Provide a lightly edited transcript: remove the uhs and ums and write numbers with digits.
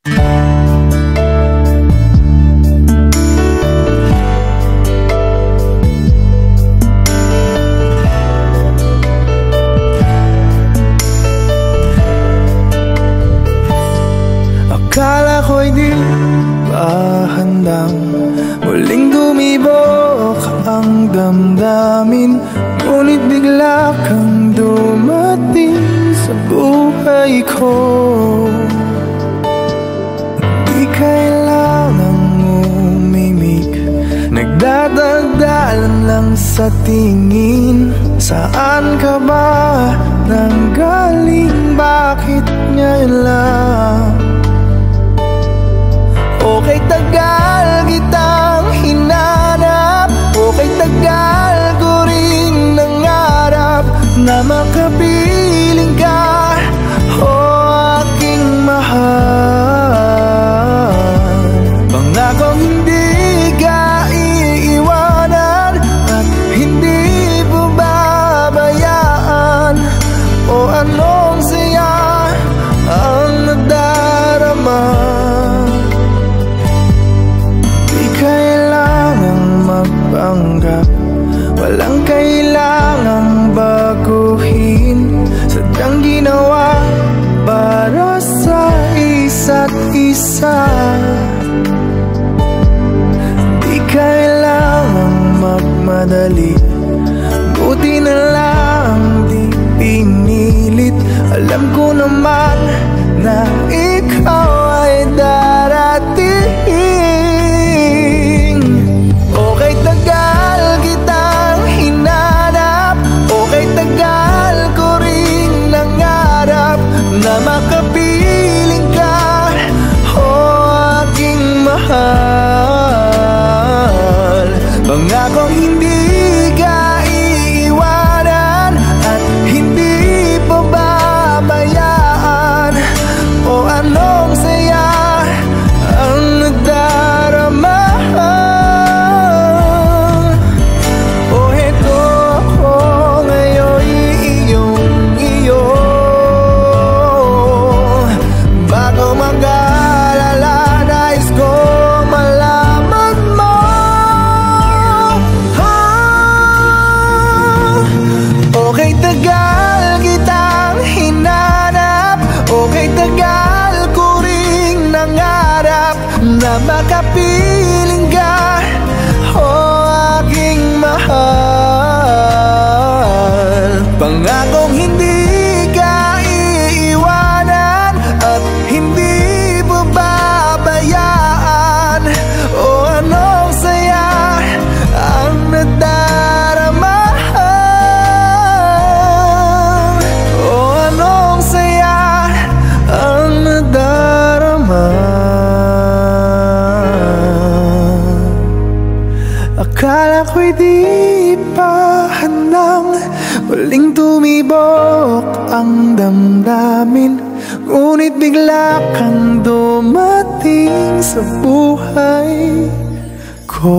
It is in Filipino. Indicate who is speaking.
Speaker 1: Akala ko'y di pa handang muling dumibok ang damdamin, ngunit bigla kang dumating sa buhay ko. Di kailangang umimik, nagdadagdalan lang sa tingin. Saan ka ba nanggaling? Bakit ngayon lang? Okay, tagal kitang hinanap, okay, tagal ko rin nangarap na makapiling ka, oh aking mahal. Pangakong hindi ka iiwanan at hindi po babayaan, o anong saya ang nadarama. Magpanggap, walang kailangang baguhin, sadyang ginawa para sa isa't isa. Di kailangang magmadali, buti na lang di pinilit. Alam ko naman na ikaw ay darating. Okay, tagal kitang hinanap, okay, tagal ko rin nangarap na makapiling ka, oh aking mahal. Pangakong hindi ka iiwanan at hindi pa babayaan, o anong saya ang nadarama. Okay, tagal kitang hinanap, okay, tagal ko ring nangarap na makapiling ka, oh aking mahal. Pangakong hindi ka iiwanan at hindi mo babayaan, o anong saya ang nadarama. Akala ko'y di pa handang muling tumibok ang damdamin, ngunit bigla kang dumating sa buhay ko.